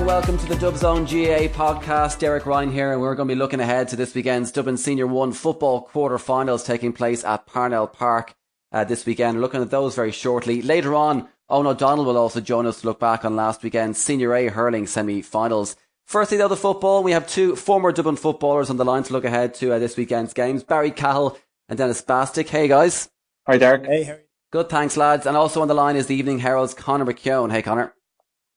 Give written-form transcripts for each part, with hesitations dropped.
and welcome to the DubZone GAA podcast. Derek Ryan here, and we're going to be looking ahead to this weekend's Dublin Senior 1 football quarter-finals taking place at Parnell Park this weekend. We're looking at those very shortly. Later on, Eoghan O'Donnell will also join us to look back on last weekend's Senior A hurling semi-finals. Firstly, though, the football. We have two former Dublin footballers on the line to look ahead to this weekend's games. Barry Cahill and Denis Bastick. Hey, guys. Hi, Derek. Hey, Harry. Good, thanks, lads. And also on the line is the Evening Herald's Conor McKeon. Hey, Conor.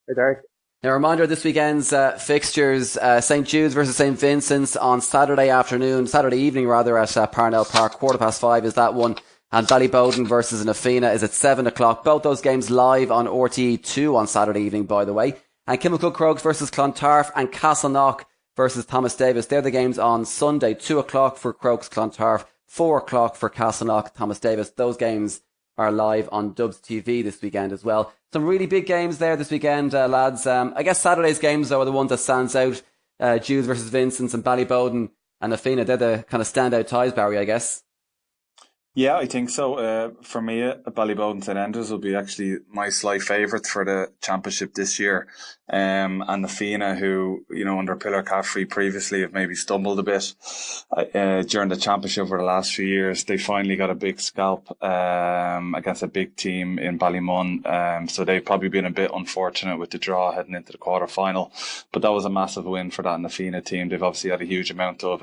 Hey, Derek. Now, a reminder of this weekend's fixtures. St. Jude's versus St. Vincent's on Saturday evening at Parnell Park. 5:15 is that one. And Ballyboden versus Na Fianna is at 7 o'clock. Both those games live on RTE2 on Saturday evening, by the way. And Crokes versus Clontarf and Castleknock versus Thomas Davis. They're the games on Sunday. 2 o'clock for Crokes Clontarf, 4 o'clock for Castleknock Thomas Davis. Those games are live on Dubs TV this weekend as well. Some really big games there this weekend, lads. I guess Saturday's games, though, are the ones that stands out. Jude versus Vincent and Ballyboden and Na Fianna. They're the kind of standout ties, Barry, I guess. Yeah, I think so. For me, Ballyboden St. Andrews will be actually my slight favourite for the championship this year. And Na Fianna, who, under Pillar Caffrey previously have maybe stumbled a bit during the championship over the last few years. They finally got a big scalp against a big team in Ballymun. So they've probably been a bit unfortunate with the draw heading into the quarter-final. But that was a massive win for that Na Fianna team. They've obviously had a huge amount of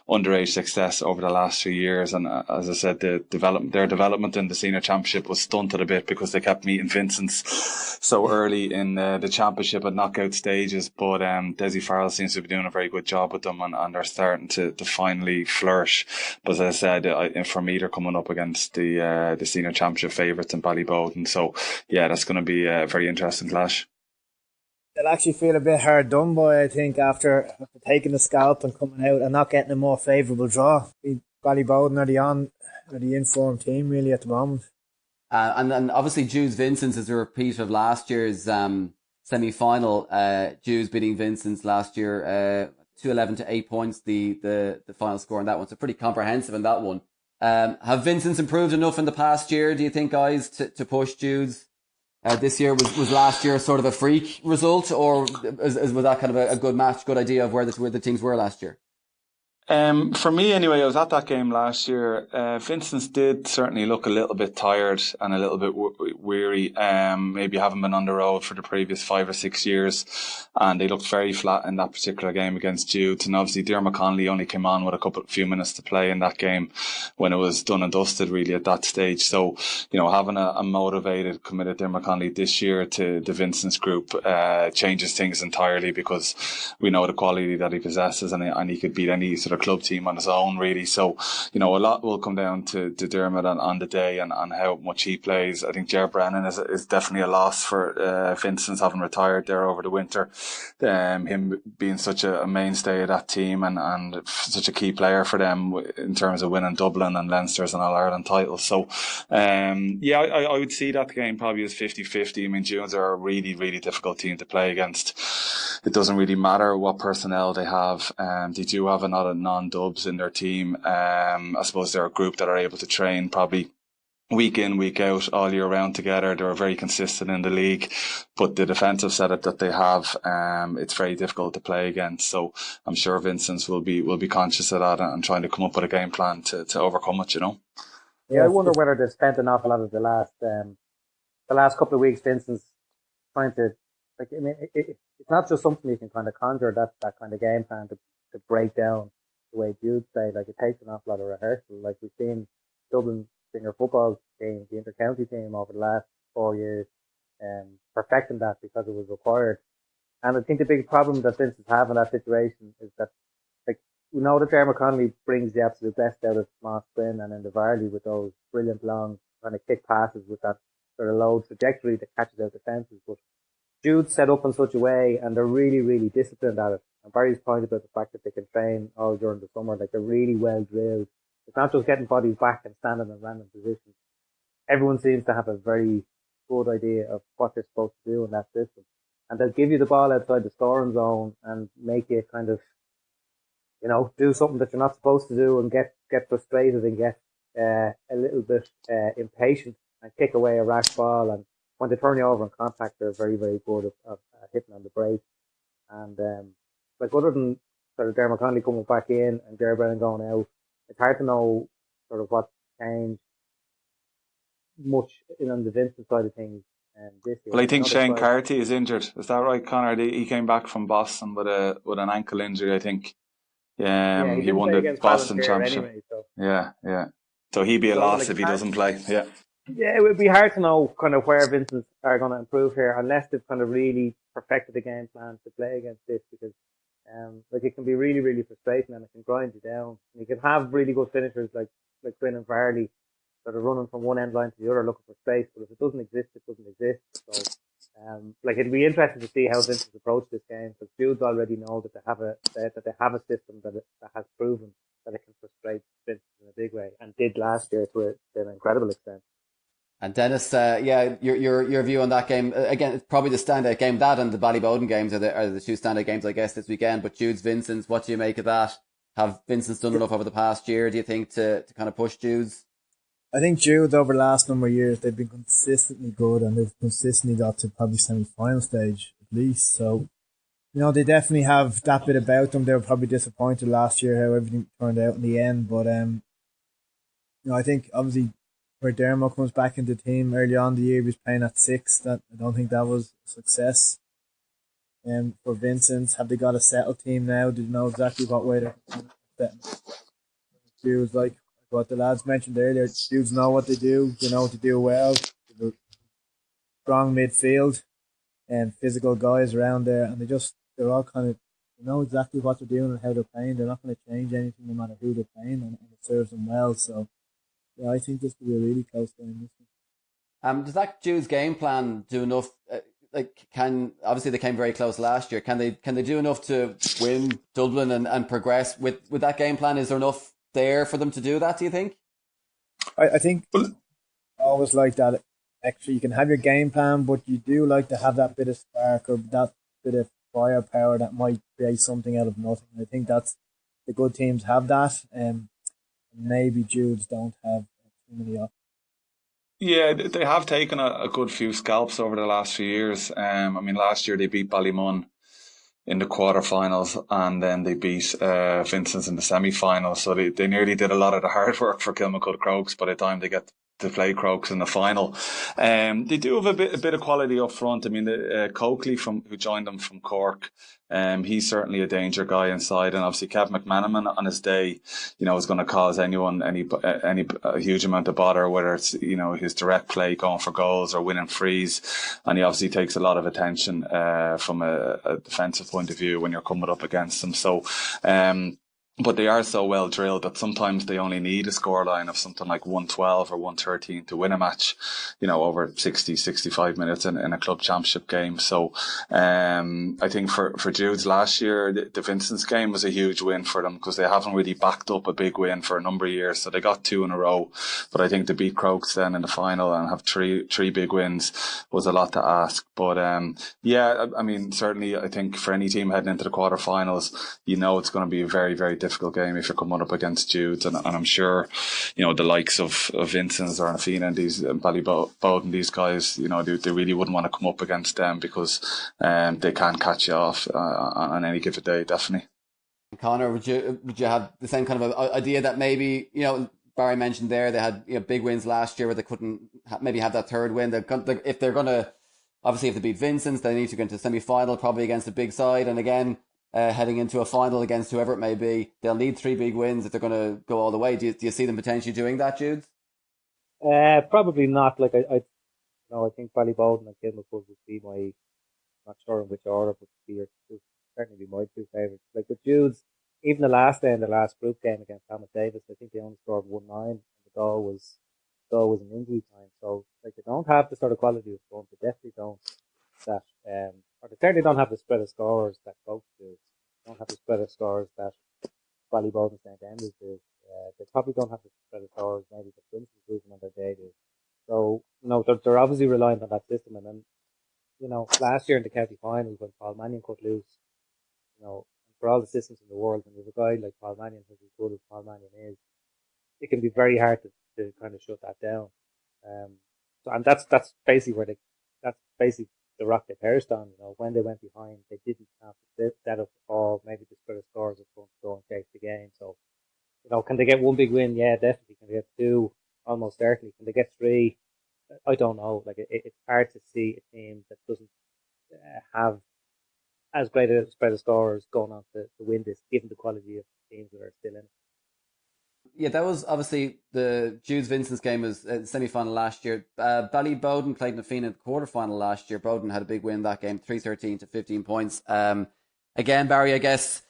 underage success over the last few years. And as I said, their development in the senior championship was stunted a bit because they kept meeting Vincent's so early in the championship at knockout stages. But Desi Farrell seems to be doing a very good job with them, and they're starting to finally flourish. But as I said, for me, they're coming up against the senior championship favourites in Ballyboden. So yeah, that's going to be a very interesting clash. They'll actually feel a bit hard done by, I think, after taking the scalp and coming out and not getting a more favourable draw. Ballyboden are the informed team really at the moment. And then obviously Jude's Vincent's is a repeat of last year's semi-final. Jude's beating Vincent's last year 2-11 to 8 points, the final score in that one. So pretty comprehensive in that one. Have Vincent's improved enough in the past year, do you think, guys, to push Jude's? This year was last year sort of a freak result, or was that kind of a good match, good idea of where the teams were last year? For me anyway, I was at that game last year. Vincent's did certainly look a little bit tired and a little bit weary. Maybe haven't been on the road for the previous 5 or 6 years, and they looked very flat in that particular game against Jude. And obviously Dermot Connolly only came on with a few minutes to play in that game when it was done and dusted really at that stage. So, having a motivated, committed Dermot Connolly this year to the Vincent's group changes things entirely, because we know the quality that he possesses, and he could beat any sort of club team on his own really. So a lot will come down to Dermot on the day and how much he plays. I think Ger Brennan is definitely a loss for Vincent's, having retired there over the winter. Him being such a mainstay of that team and such a key player for them in terms of winning Dublin and Leinster's and All-Ireland titles. So I would see that game probably as 50-50. I mean, Junes are a really, really difficult team to play against. It doesn't really matter what personnel they have. They do have a lot of non-dubs in their team. I suppose they're a group that are able to train probably week in, week out, all year round together. They're very consistent in the league, but the defensive setup that they have, it's very difficult to play against. So I'm sure Vincent's will be conscious of that and trying to come up with a game plan to overcome it. Yeah, I wonder whether they've spent an awful lot of the last couple of weeks. Vincent's trying to, it's not just something you can kind of conjure, that kind of game plan to break down the way Jude played. It takes an awful lot of rehearsal. We've seen Dublin Senior football team, the inter-county team over the last 4 years, perfecting that because it was required. And I think the big problem that Vincent's have in that situation is that, we know that Dermot Connolly brings the absolute best out of Moss Quinn and in the Varley with those brilliant long kind of kick passes with that sort of low trajectory that catches out defences. But Jude's set up in such a way, and they're really, really disciplined at it. And Barry's point about the fact that they can train all during the summer, they're really well drilled. It's not just getting bodies back and standing in random positions. Everyone seems to have a very good idea of what they're supposed to do in that system. And they'll give you the ball outside the scoring zone and make you kind of, do something that you're not supposed to do and get frustrated and get a little bit impatient and kick away a rash ball. And when they turn you over in contact, they're very, very good at hitting on the break. And like other than sort of Dermot Connolly coming back in and Gerard Brennan going out, it's hard to know sort of what changed much on the Vincent side of things this year. Well, I think Shane Carty is injured. Is that right, Conor? He came back from Boston with an ankle injury, I think. Yeah, he won the Boston Championship. Anyway, so. Yeah. So he'd be a loss if he doesn't play. Yeah. Yeah, it would be hard to know kind of where Vincent are going to improve here unless they've kind of really perfected the game plan to play against this, because like it can be really, really frustrating and it can grind you down. And you can have really good finishers like Quinn and Varley sort of running from one end line to the other looking for space, but if it doesn't exist, it doesn't exist. So like it'd be interesting to see how Vincent's approach this game, because Jude's already know that they have a system that has proven that it can frustrate Vincent in a big way, and did last year to an incredible extent. And Denis, your view on that game, again, it's probably the standout game. That and the Ballyboden games are the two standout games, I guess, this weekend. But Jude's Vincent's, what do you make of that? Have Vincent's done enough over the past year, do you think, to kind of push Jude's? I think Jude, over the last number of years, they've been consistently good, and they've consistently got to probably semi-final stage at least. So, they definitely have that bit about them. They were probably disappointed last year how everything turned out in the end. But, I think obviously where Dermot comes back into the team early on in the year, he was playing at 6. That I don't think that was a success. For Vincent, have they got a settled team now? Do you know exactly what way they're setting? Jude's like what the lads mentioned earlier. Dudes know what they do. They know what to do well. Strong midfield and physical guys around there, and they're all kind of know exactly what they're doing and how they're playing. They're not going to change anything no matter who they're playing, and it serves them well. So yeah, I think this will be a really close game. Does that Jude's game plan do enough? Obviously they came very close last year. Can they do enough to win Dublin and progress with that game plan? Is there enough there for them to do that, do you think? I think I always like that extra. You can have your game plan, but you do like to have that bit of spark or that bit of firepower that might create something out of nothing. I think that's the good teams have that, and maybe Jude's don't have too many options. Yeah, they have taken a good few scalps over the last few years. Last year they beat Ballymun in the quarterfinals, and then they beat Vincent's in the semi-finals. So they nearly did a lot of the hard work for Kilmacud Crokes by the time they get to play Crokes in the final. They do have a bit of quality up front. I mean, Coakley who joined them from Cork, he's certainly a danger guy inside, and obviously Kev McManaman on his day, is going to cause anyone any huge amount of bother, whether it's his direct play going for goals or winning frees, and he obviously takes a lot of attention from a defensive point of view when you're coming up against him. So. But they are so well drilled that sometimes they only need a scoreline of something like 112 or 113 to win a match, over 60, 65 minutes in a club championship game. So, I think for Jude's last year, the Vincent's game was a huge win for them because they haven't really backed up a big win for a number of years. So they got 2 in a row, but I think to beat Crokes then in the final and have three big wins was a lot to ask. But, certainly I think for any team heading into the quarterfinals, it's going to be a very, very difficult game if you're coming up against Jude, and I'm sure the likes of Vincent or Na Fianna and these Ballyboden, these guys, they really wouldn't want to come up against them because they can catch you off on any given day, definitely. Conor, would you have the same kind of idea that maybe Barry mentioned there they had big wins last year where they couldn't maybe have that third win? If they're gonna obviously if they beat Vincent, they need to go into the semi-final probably against a big side, and again. Heading into a final against whoever it may be, they'll need 3 big wins if they're going to go all the way. Do you see them potentially doing that, Jude? Probably not. Like I think Ballyboden and Kilmacud would be my, not sure in which order, but certainly be my 2 favourites. Like with Jude's, even the last group game against Thomas Davis, I think they only scored 1-9, and the goal was an injury time. So like they don't have the sort of quality of front. They definitely don't. Or they certainly don't have the spread of scores that Crokes do. They don't have the spread of scores that Ballyboden St. Andrews do. They probably don't have the spread of scores maybe that Vincent Group on their day do. So, they're obviously reliant on that system. And then, last year in the county finals when Paul Mannion cut loose, for all the systems in the world, and there's a guy like Paul Mannion who's as good as Paul Mannion is, it can be very hard to kind of shut that down. And that's basically the rock they perished on. When they went behind, they didn't have to set up or maybe the spread of scores up front to go and chase the game. So, can they get one big win? Yeah, definitely. Can they get two? Almost certainly. Can they get three? I don't know. Like it's hard to see a team that doesn't have as great a spread of scores going on to win this, given the quality of teams that are still in it. Yeah, that was obviously the Jude's Vincent's game was semi-final last year. Ballyboden played Na Fianna in the quarter-final last year. Bowden had a big win that game, 3-13 to 15 points. Again, Barry, I guess,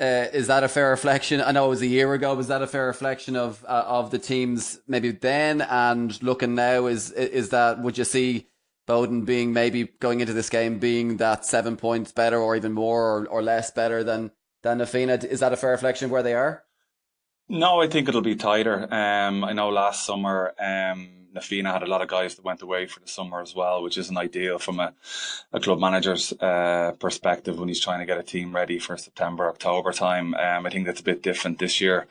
is that a fair reflection? I know it was a year ago. Was that a fair reflection of the teams maybe then and looking now? Is that, would you see Bowden being maybe going into this game being that 7 points better or even more or less better than Na Fianna? Is that a fair reflection of where they are? No, I think it'll be tighter. I know last summer, Na Fianna had a lot of guys that went away for the summer as well, which isn't ideal from a club manager's perspective when he's trying to get a team ready for September, October time. I think that's a bit different this year.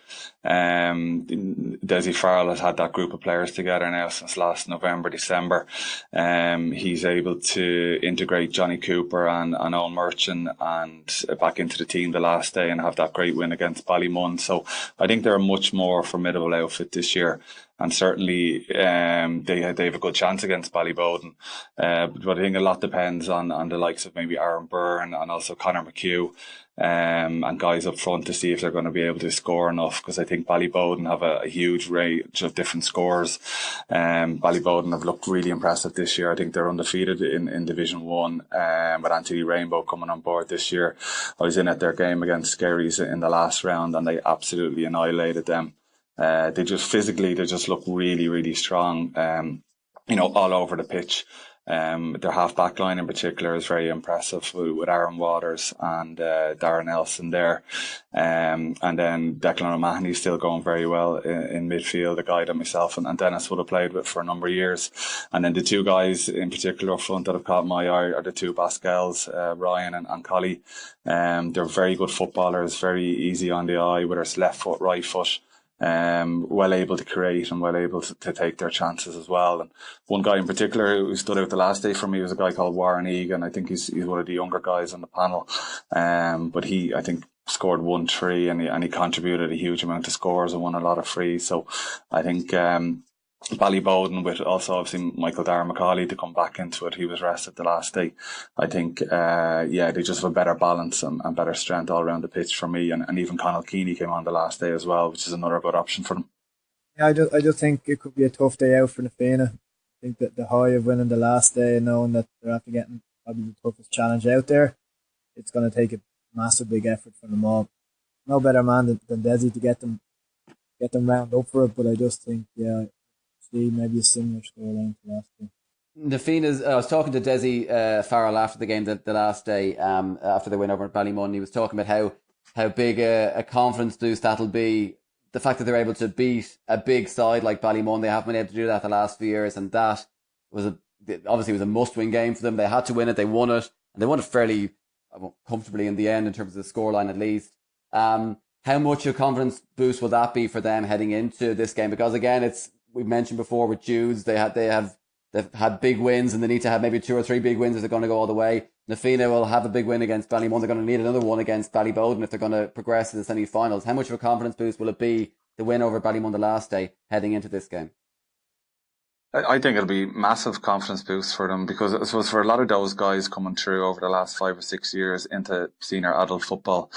Desi Farrell has had that group of players together now since last November, December. He's able to integrate Johnny Cooper and Owen Merchant and back into the team the last day and have that great win against Ballymun. So I think they're a much more formidable outfit this year. And certainly, they have a good chance against Ballyboden. But I think a lot depends on the likes of maybe Aaron Byrne and also Conor McKeon, and guys up front to see if they're going to be able to score enough. Because I think Ballyboden have a huge range of different scores. Ballyboden have looked really impressive this year. I think they're undefeated in Division 1, with Anthony Rainbow coming on board this year. I was in at their game against Skerries in the last round and they absolutely annihilated them. They just look really, really strong, all over the pitch. Their half-back line in particular is very impressive with Aaron Waters and Darren Nelson there. And then Declan O'Mahony still going very well in midfield, a guy that myself and Denis would have played with for a number of years. And then the two guys in particular up front that have caught my eye are the two Bascals, Ryan and Collie. They're very good footballers, very easy on the eye with their left foot, right foot. Well able to create and well able to take their chances as well. And one guy in particular who stood out the last day for me was a guy called Warren Eoghan. I think he's one of the younger guys on the panel. But he, I think, scored 1-3 and he contributed a huge amount of scores and won a lot of frees. So I think, Ballyboden, with also obviously Michael Darragh-Macaulay to come back into it. He was rested the last day. I think, they just have a better balance and better strength all around the pitch for me. And even Conor Keeney came on the last day as well, which is another good option for them. Yeah, I just think it could be a tough day out for Na Fianna. I think that the high of winning the last day and knowing that they're after getting probably the toughest challenge out there, it's going to take a massive big effort from them all. No better man than Desi to get them round up for it, but I just think, see maybe a similar scoreline to last year. Na Fianna's, I was talking to Desi Farrell after the game the last day, after the win over at Ballymun. He was talking about how big a confidence boost that'll be. The fact that they're able to beat a big side like Ballymun, they haven't been able to do that the last few years, and that was obviously was a must-win game for them. They had to win it, they won it, and they won it fairly comfortably in the end in terms of the scoreline at least. How much of a confidence boost will that be for them heading into this game? Because again, we mentioned before with Jude's, they've had big wins and they need to have maybe 2 or 3 big wins if they're going to go all the way. Na Fianna will have a big win against Ballymun. They're going to need another one against Ballyboden if they're going to progress to the semi-finals. How much of a confidence boost will it be, the win over Ballymun the last day, heading into this game? I think it'll be massive confidence boost for them, because I suppose for a lot of those guys coming through over the last 5 or 6 years into senior adult football,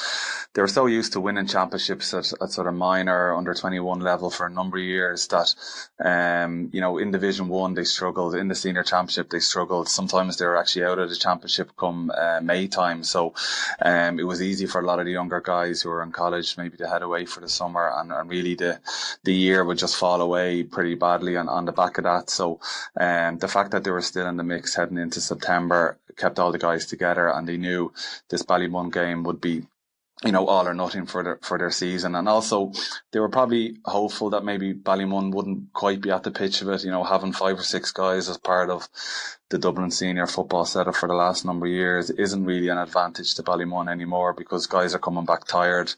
they were so used to winning championships at sort of minor under 21 level for a number of years that, in Division 1 they struggled, in the senior championship they struggled. Sometimes they were actually out of the championship come May time. So it was easy for a lot of the younger guys who were in college maybe to head away for the summer, and really the year would just fall away pretty badly on the back of that. So the fact that they were still in the mix heading into September kept all the guys together, and they knew this Ballymun game would be, all or nothing for their season. And also they were probably hopeful that maybe Ballymun wouldn't quite be at the pitch of it, having 5 or 6 guys as part of the Dublin Senior football setup for the last number of years isn't really an advantage to Ballymun anymore, because guys are coming back tired,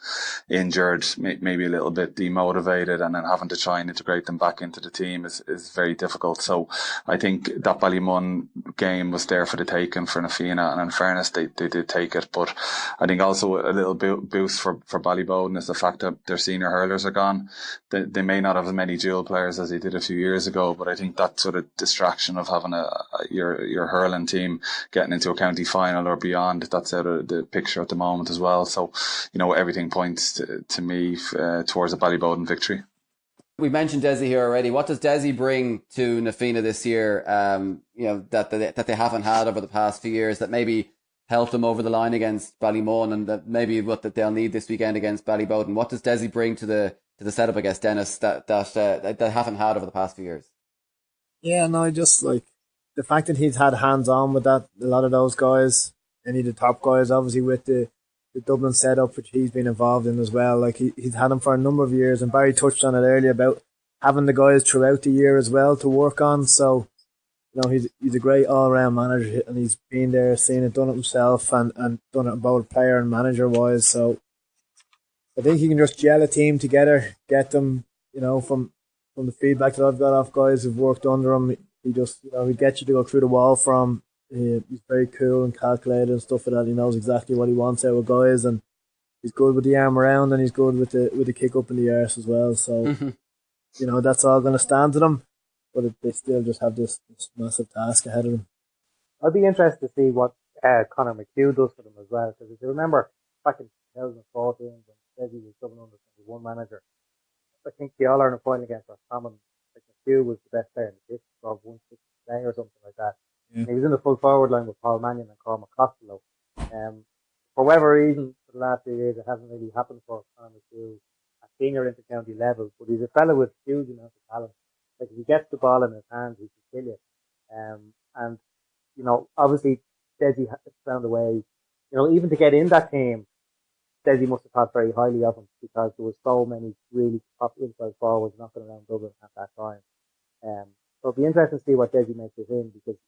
injured, maybe a little bit demotivated, and then having to try and integrate them back into the team is very difficult. So I think that Ballymun game was there for the taking for Na Fianna, and in fairness, they did take it. But I think also a little boost for Ballyboden is the fact that their senior hurlers are gone. They may not have as many dual players as they did a few years ago, but I think that sort of distraction of having your hurling team getting into a county final or beyond, that's out of the picture at the moment as well. So, everything points to me towards a Ballyboden victory. We mentioned Desi here already. What does Desi bring to Na Fianna this year, that they haven't had over the past few years, that maybe helped them over the line against Ballymun, and that maybe what that they'll need this weekend against Ballyboden? What does Desi bring to the setup against Denis that they haven't had over the past few years? Yeah, no, just like the fact that he's had hands on with that, a lot of those guys, any of the top guys, obviously with the Dublin setup, which he's been involved in as well. Like he's had them for a number of years, and Barry touched on it earlier about having the guys throughout the year as well to work on. So, he's a great all round manager, and he's been there, seen it, done it himself, and done it both player and manager wise. So I think he can just gel a team together, get them, from the feedback that I've got off guys who've worked under him. He just, he gets you to go through the wall from. He's very cool and calculated and stuff like that. He knows exactly what he wants out of guys, and he's good with the arm around, and he's good with the kick up in the arse as well. So, that's all going to stand to them, but they still just have this massive task ahead of them. I'd be interested to see what Conor McKeon does for them as well, because if you remember back in 2014 when Desi was Dublin under 21 manager, I think the All-Ireland final against Roscommon, McKeon was the best player in the district of 160 play or something like that. Yeah. He was in the full forward line with Paul Mannion and Cormac Costello. For whatever reason, for the last few years, it hasn't really happened for Conor McKeon at senior inter-county level, but he's a fellow with huge amounts of talent. Like, if he gets the ball in his hands, he can kill you. And, obviously, Desi found a way, even to get in that team, Desi must have thought very highly of him, because there was so many really top inside forwards knocking around Dublin at that time. So it'll be interesting to see what Desi makes of him, because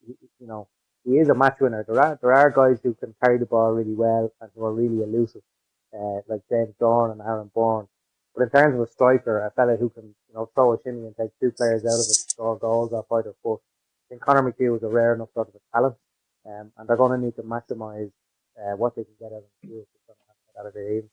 he is a match winner. There are guys who can carry the ball really well and who are really elusive, like James Dorn and Aaron Bourne. But in terms of a striker, a fella who can throw a shimmy and take two players out of it, score goals off either foot, I think Conor McKeon is a rare enough sort of a talent, and they're going to need to maximise what they can get out of him if they're going to have to get out of their evening.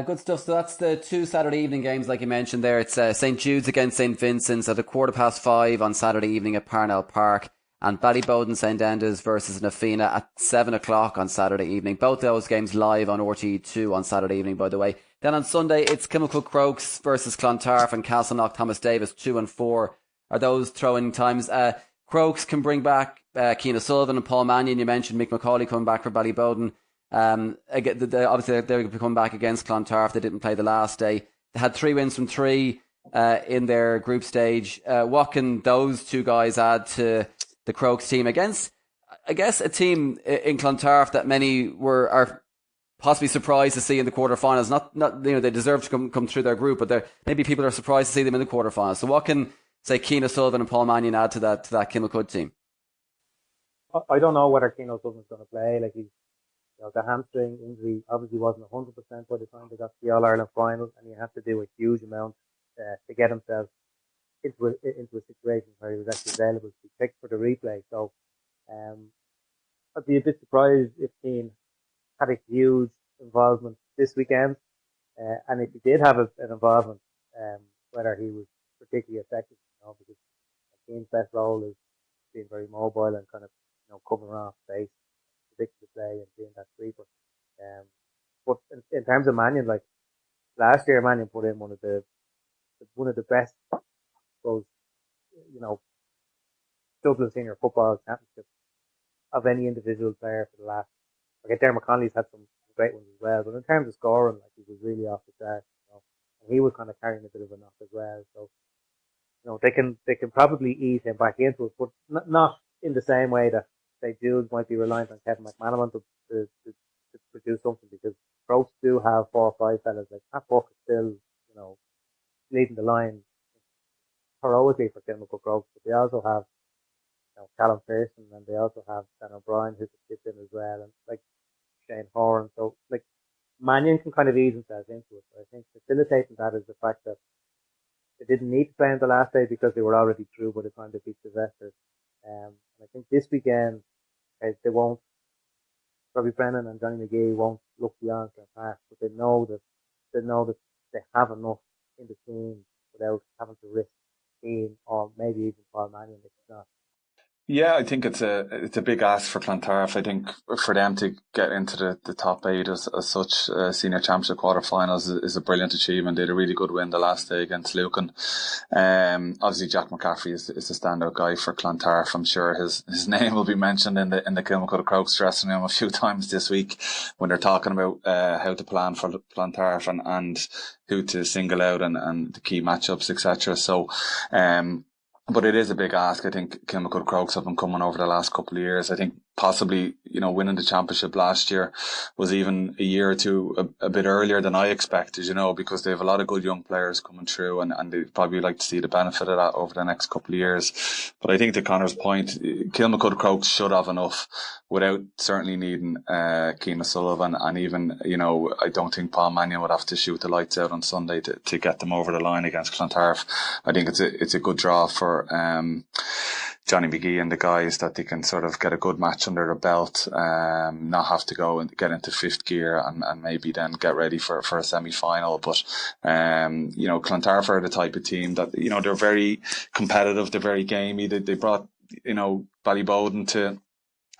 Good stuff. So that's the two Saturday evening games, like you mentioned there. It's St. Jude's against St. Vincent's at 5:15 on Saturday evening at Parnell Park, and Ballyboden St. Enda's versus Na Fianna at 7 o'clock on Saturday evening. Both those games live on RTE2 on Saturday evening, by the way. Then on Sunday, it's Kilmacud Crokes versus Clontarf and Castleknock Thomas Davis. 2 and 4 are those throw-in times. Crokes can bring back Cian O'Sullivan and Paul Mannion. You mentioned Mick McCauley coming back for Ballyboden. Obviously, they're come back against Clontarf. They didn't play the last day. They had 3 wins from 3 in their group stage. What can those two guys add to the Crokes team against, I guess, a team in Clontarf that many are possibly surprised to see in the quarterfinals? Not they deserve to come through their group, but maybe people are surprised to see them in the quarterfinals. So what can, say, Cian O'Sullivan and Paul Mannion add to that Kilmacud team? I don't know whether Cian O'Sullivan's going to play. Like, the hamstring injury obviously wasn't 100% by the time they got to the All-Ireland final, and he had to do a huge amount to get himself into a situation where he was actually available to be picked for the replay. So I'd be a bit surprised if Cian had a huge involvement this weekend, and if he did have an involvement, whether he was particularly effective, because Cian's best role is being very mobile and kind of covering off space, predicting the play and being that sweeper. But in terms of Mannion, like last year, Mannion put in one of the best, I suppose, Dublin Senior football championships of any individual player for the last. Like, Dermot Connolly's had some great ones as well, but in terms of scoring, like, he was really off the charts, and he was kind of carrying a bit of a knock as well. So, they can probably ease him back into it, but not in the same way that, say, Jude might be reliant on Kevin McManaman to produce something, because Crokes do have 4 or 5 fellas. Like, Pat Buck is still, leading the line heroically for Kilmacud Crokes, but they also have Callum Pearson, and they also have Dan O'Brien who could chip in as well, and like Shane Horan. So like Mannion can kind of ease themselves into it. But I think facilitating that is the fact that they didn't need to play on the last day because they were already through by the time they beat the Vesters. And I think this weekend they won't. Robbie Brennan and Johnny McGee won't look beyond their past, but they know that they have enough in the team without having to risk Keane or maybe even Paul Mannion if it's not. Yeah, I think it's a big ask for Clontarf. I think for them to get into the top eight as such, senior championship quarterfinals is a brilliant achievement. They had a really good win the last day against Lucan. Obviously Jack McCaffrey is the standout guy for Clontarf. I'm sure his name will be mentioned in the Kilmacud Crokes dressing room a few times this week when they're talking about how to plan for Clontarf and who to single out and the key matchups, etc. So but it is a big ask. I think Kilmacud Crokes have been coming over the last couple of years. I think possibly, winning the championship last year was even a year or two a bit earlier than I expected, because they have a lot of good young players coming through and they'd probably like to see the benefit of that over the next couple of years. But I think to Conor's point, Kilmacud Crokes should have enough without certainly needing Cian O'Sullivan, and even, I don't think Paul Mannion would have to shoot the lights out on Sunday to get them over the line against Clontarf. I think it's a good draw for Johnny McGee and the guys, that they can sort of get a good match under their belt, not have to go and get into fifth gear and maybe then get ready for a semi-final. But, Clontarf are the type of team that, they're very competitive, they're very gamey. They brought, Ballyboden to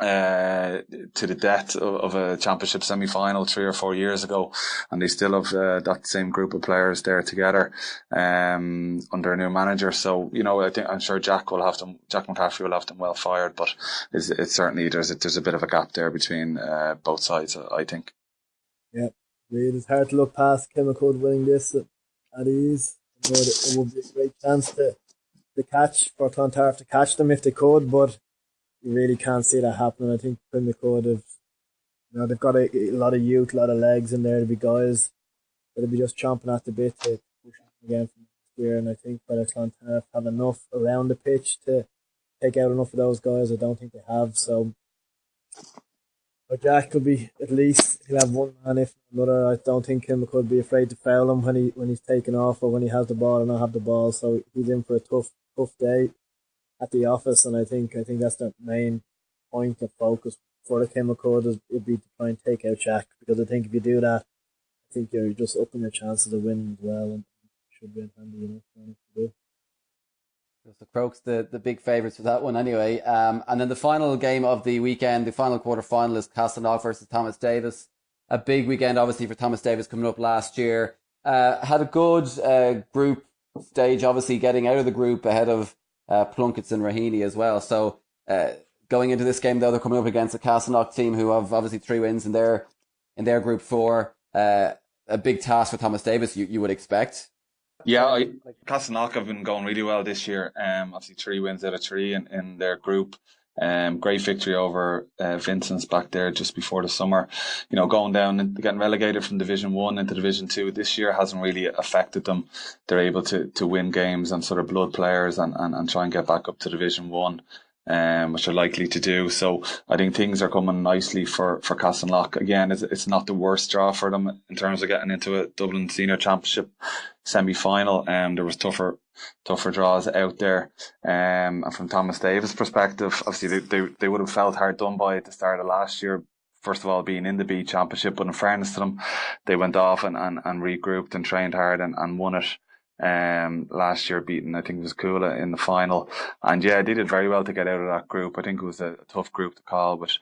the death of a championship semi-final 3 or 4 years ago, and they still have that same group of players there together under a new manager. So I'm sure Jack McCaffrey will have them well fired, but it's certainly there's a bit of a gap there between both sides, I think. Yeah, really, it's hard to look past Kilmacud winning this at ease. It would be a great chance to catch for Clontarf to catch them if they could, but you really can't see that happening. I think Kilmacud they've got a lot of youth, a lot of legs in there to be guys that'll be just chomping at the bit to push on again from next year. And I think whether Clontarf have enough around the pitch to take out enough of those guys, I don't think they have. So Jack could be, at least he'll have one man if not another. I don't think Kilmacud could be afraid to foul him when he's taken off or when he has the ball or not have the ball. So he's in for a tough day at the office, and I think that's the main point of focus for the Kilmacud would be to try and take out Jack, because I think if you do that, I think you're just upping your chances of winning as well, and should be handy enough to do. The Crokes, the big favourites for that one anyway. And then the final game of the weekend, the final quarter final, is Castleknock versus Thomas Davis. A big weekend obviously for Thomas Davis coming up last year. Had a good group stage, obviously getting out of the group ahead of Plunkett's and Raheny as well. So going into this game though, they're coming up against a Castleknock team who have obviously 3 wins in their group 4. A big task for Thomas Davis, you would expect. Yeah, Castleknock have been going really well this year. Obviously 3 wins out of 3 in their group. Great victory over Vincent's back there just before the summer. Going down and getting relegated from Division 1 into Division 2 this year hasn't really affected them. They're able to win games and sort of blood players and try and get back up to Division 1. Which are likely to do. So I think things are coming nicely for Castleknock. Again, it's not the worst draw for them in terms of getting into a Dublin Senior Championship semi-final. There was tougher draws out there. And from Thomas Davis' perspective, obviously they would have felt hard done by at the start of last year. First of all, being in the B Championship, but in fairness to them, they went off and regrouped and trained hard and won it. Last year, beating I think it was Kula in the final, and yeah, they did very well to get out of that group. I think it was a tough group to call with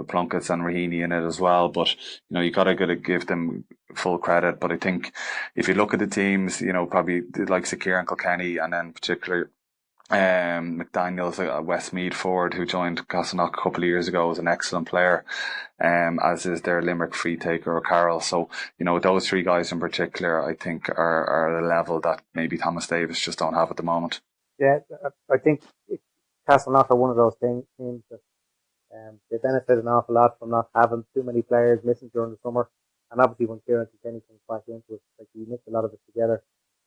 Plunkett's and Raheny in it as well. But you gotta give them full credit. But I think if you look at the teams, probably the likes of Kieran Kilkenny, and then particularly McDaniel's, a Westmeath forward who joined Castleknock a couple of years ago, was an excellent player, as is their Limerick free taker Carroll. So those 3 guys in particular, I think are at a level that maybe Thomas Davis just don't have at the moment. Yeah, I think Castleknock are one of those teams that they benefit an awful lot from not having too many players missing during the summer, and obviously when Kieran Kilkenny comes back into it, like you mix a lot of it together.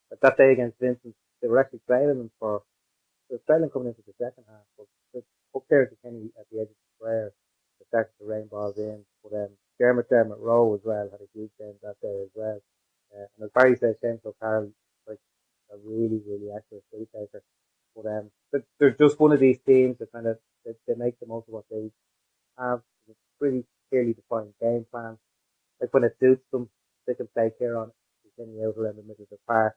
But that day against Vincent, they were actually trailing them coming into the second half, but Derek Kenny at the edge of the square. They started to rain balls in. But Dermot Rowe as well had a huge game that day as well. And as Barry said, Shane Carroll, like a really, really accurate free taker. But they're just one of these teams that kind of they make the most of what they have. It's a pretty clearly defined game plan. Like when it suits them, they can play Kieran Kenny out around the middle of the park,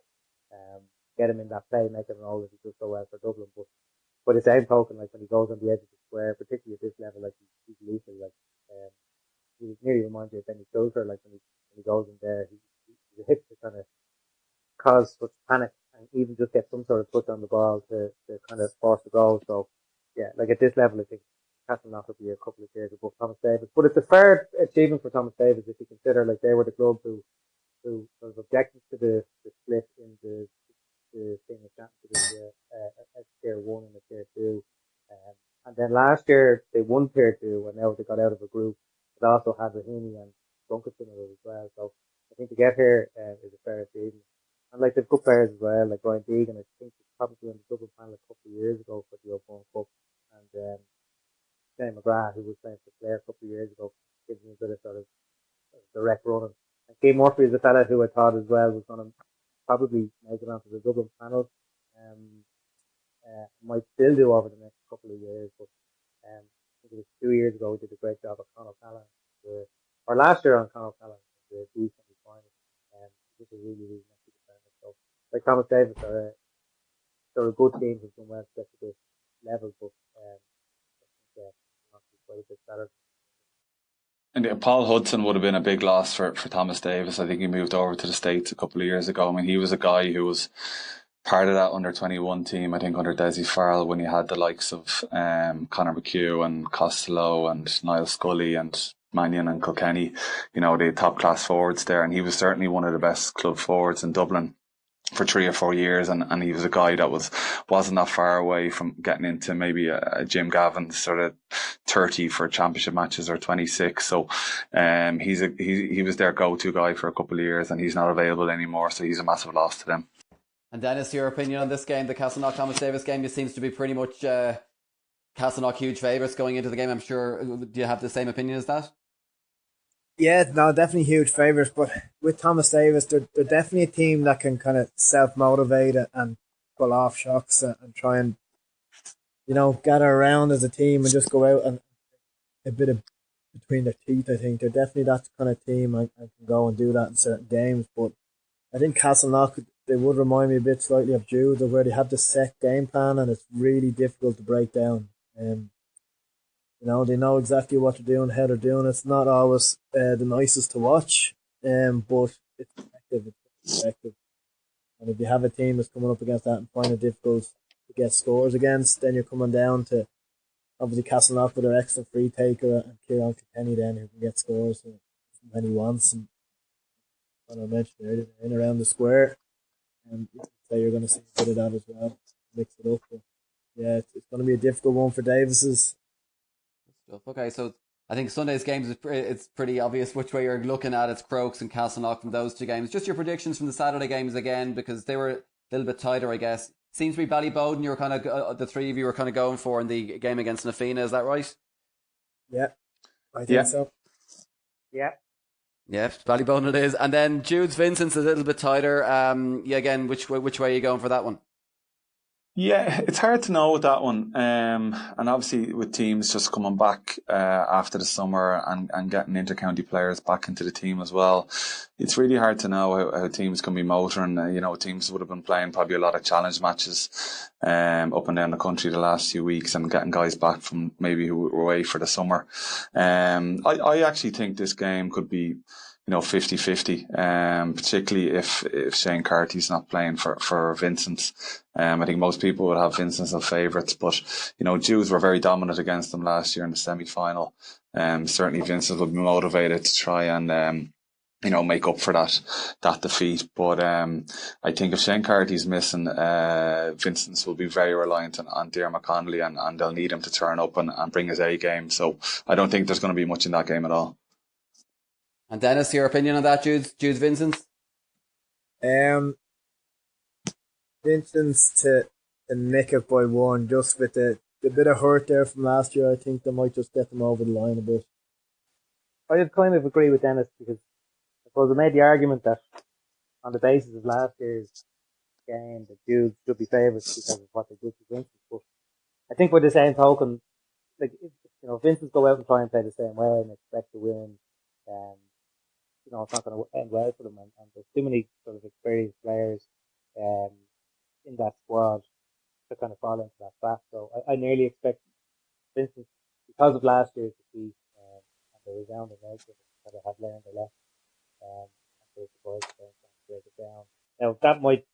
get him in that play, making role as he does so well for Dublin. But by the same token, like when he goes on the edge of the square, particularly at this level, like he's lethal. Like he nearly reminds you of Denis. Like when he goes in there, he's a hit to kind of cause such panic and even just get some sort of touch on the ball to kind of force the goal. So yeah, like at this level, I think Castleknock will be a couple of years above Thomas Davis. But it's a fair achievement for Thomas Davis if you consider like they were the club who sort of objected to the split in the senior championship, tier 1 and the tier 2. And then last year they won tier 2 and now they got out of a group that also had Rahimi and Duncanson in it as well. So I think to get here is a fair achievement. And like they've good players as well, like Ryan Deegan, I think he's probably in the Dublin final a couple of years ago for the Open Cup. And Shane McGrath, who was playing for Clare a couple of years ago, gives him a bit of sort of direct running. And Keane Murphy is a fella who I thought as well was going to probably make it onto the Dublin panel. Might still do over the next couple of years, but I think it was 2 years ago we did a great job at Conor Callan, or last year on Conor Callan, the B semi-final. Just a really, really nice defender. So, like Thomas Davis, they're a good team who've done well to get to this level, but I think not quite a bit better. And Paul Hudson would have been a big loss for Thomas Davis. I think he moved over to the States a couple of years ago. I mean, he was a guy who was part of that under-21 team, I think under Desi Farrell, when you had the likes of Conor McKeon and Costello and Niall Scully and Mannion and Kilkenny, you know, the top class forwards there. And he was certainly one of the best club forwards in Dublin for 3 or 4 years, and he was a guy that wasn't that far away from getting into maybe a Jim Gavin sort of 30 for championship matches or 26. So he was their go-to guy for a couple of years, and he's not available anymore, so he's a massive loss to them. And Denis, your opinion on this game, the Castleknock Thomas Davis game? It seems to be pretty much Castleknock huge favourites going into the game. I'm sure, do you have the same opinion as that? Yeah, no, definitely huge favourites. But with Thomas Davis, they're definitely a team that can kind of self-motivate and pull off shocks and try and, you know, gather around as a team and just go out and a bit of between their teeth. I think they're definitely that kind of team and can go and do that in certain games. But I think Castleknock, they would remind me a bit slightly of Jude, where they have the set game plan and it's really difficult to break down. You know, they know exactly what they're doing, how they're doing. It's not always the nicest to watch, but it's effective. It's effective. And if you have a team that's coming up against that and find it difficult to get scores against, then you're coming down to obviously Castleknock with their excellent free taker and Kieran Kilkenny then who can get scores when he wants. And I mentioned earlier, in around the square. And so you're going to see a bit of that as well. Mix it up. But yeah, it's going to be a difficult one for Davis's. Okay, so I think Sunday's games, it's pretty obvious which way you're looking at. It's Crokes and Castleknock from those two games. Just your predictions from the Saturday games again, because they were a little bit tighter, I guess. Seems to be Ballyboden you were kind of, the three of you were kind of going for in the game against Na Fianna, is that right? Yeah, I think so. Yeah. Yeah, Ballyboden it is. And then Jude's Vincent's a little bit tighter. Yeah, again, which way are you going for that one? Yeah, it's hard to know with that one. And obviously with teams just coming back after the summer and getting inter-county players back into the team as well, it's really hard to know how teams can be motoring. You know, teams would have been playing probably a lot of challenge matches up and down the country the last few weeks and getting guys back from maybe who were away for the summer. I actually think this game could be, you know, 50-50, particularly if Shane Carty's not playing for Vincent. I think most people would have Vincent as favourites, but, you know, Jews were very dominant against them last year in the semi-final. Certainly Vincent will be motivated to try and, you know, make up for that defeat. But, I think if Shane Carty's missing, Vincent will be very reliant on Diarmuid Connolly and they'll need him to turn up and bring his A game. So I don't think there's going to be much in that game at all. And Denis, your opinion on that, Jude's Vincent? Vincent's to nick it by one, just with the the bit of hurt there from last year, I think they might just get them over the line a bit. I kind of agree with Denis, because I suppose I made the argument that on the basis of last year's game, the Jude should be favourites because of what they did to Vincent. But I think by the same token, like, Vincent go out and try and play the same way and expect to win. It's not going to end well for them, and there's too many sort of experienced players in that squad to kind of fall into that trap. So I nearly expect Vincent, because of last year's defeat and the resounding negative that they have learned their lesson, and the boys to break it down. Now that might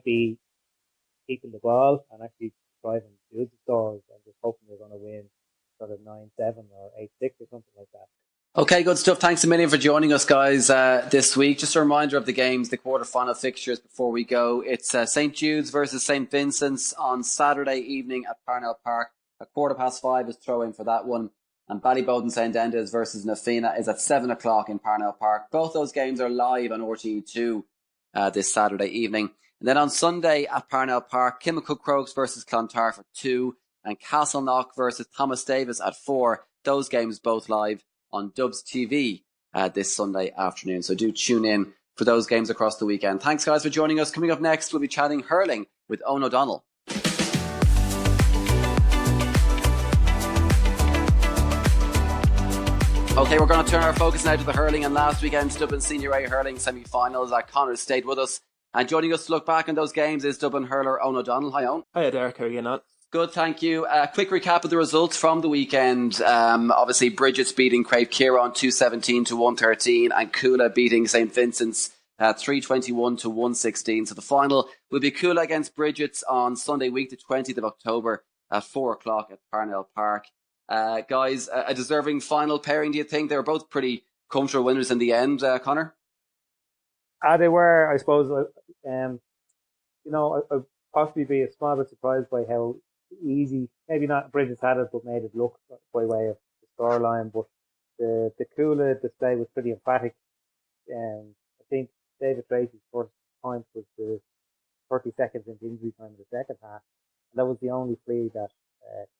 be keeping the ball and actually driving Jude's scores and just hoping they're going to win sort of 9-7 or 8-6 or something like that. Okay, good stuff. Thanks a million for joining us, guys, this week. Just a reminder of the games, the quarter-final fixtures before we go. It's St. Jude's versus St. Vincent's on Saturday evening at Parnell Park. 5:15 is throw-in for that one. And Ballyboden St. Enda's versus Na Fianna is at 7 o'clock in Parnell Park. Both those games are live on RTE2 this Saturday evening. And then on Sunday at Parnell Park, Kilmacook Crokes versus Clontarf at 2 and Castleknock versus Thomas Davis at 4. Those games both live on Dubs TV this Sunday afternoon. So do tune in for those games across the weekend. Thanks, guys, for joining us. Coming up next, we'll be chatting hurling with Eoghan O'Donnell. Okay, we're going to turn our focus now to the hurling and last weekend's Dublin Senior A hurling semi-finals. Conor stayed with us. And joining us to look back on those games is Dublin hurler Eoghan O'Donnell. Hi, Eoghan. Hiya, Derek. How are you getting on? Good, thank you. Quick recap of the results from the weekend. Obviously, Bridget's beating Crave Kieran 217-113 and Coola beating St. Vincent's 321-116. So the final will be Coola against Bridget's on Sunday week, the 20th of October at 4 o'clock at Parnell Park. Guys, a deserving final pairing, do you think? They were both pretty comfortable winners in the end, Conor? They were, I suppose. I'd possibly be a small bit surprised by how easy, maybe not Bridget's had it, but made it look by way of the scoreline. But the Coola display was pretty emphatic. I think David Tracy's first point was the 30 seconds into injury time in the second half. And that was the only free that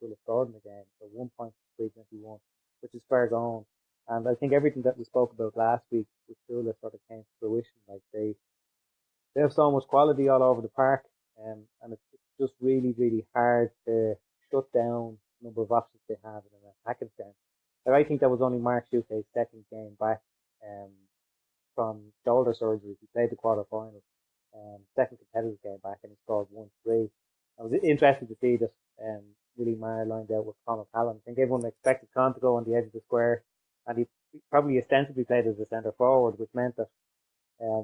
Coola scored in the game. So 1 point to 321, which is fair going. And I think everything that we spoke about last week with Coola sort of came to fruition. Like they have so much quality all over the park, and it's just really, really hard to shut down the number of options they have in an attacking sense. Like I think that was only Mark Shute's second game back from shoulder surgery. He played the quarter-final, second competitive game back, and he scored 1-3. It was interesting to see that Willie Maher lined out with Conor Callan. I think everyone expected Con to go on the edge of the square, and he probably ostensibly played as a centre forward, which meant that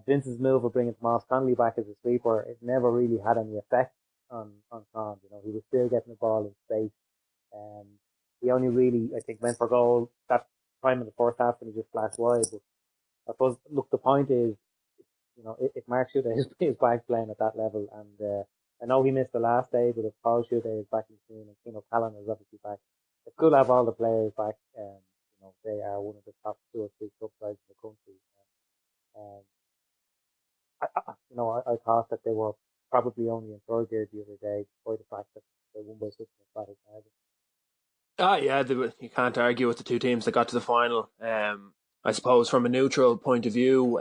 Vince's move of bringing Tomas Connolly back as a sweeper, it never really had any effect on Con. He was still getting the ball in space. He only really, I think, went for goal that time in the first half when he just flashed wide. But I suppose, look, the point is, if Mark Shute is back playing at that level, and I know he missed the last day, but if Paul Shute is back in the team and Keno Callan is obviously back, it's good to have all the players back. They are one of the top 2 or 3 club sides in the country. I thought that they were probably only in third gear the other day, despite the fact that they won by such an emphatic margin. You can't argue with the two teams that got to the final. I suppose from a neutral point of view,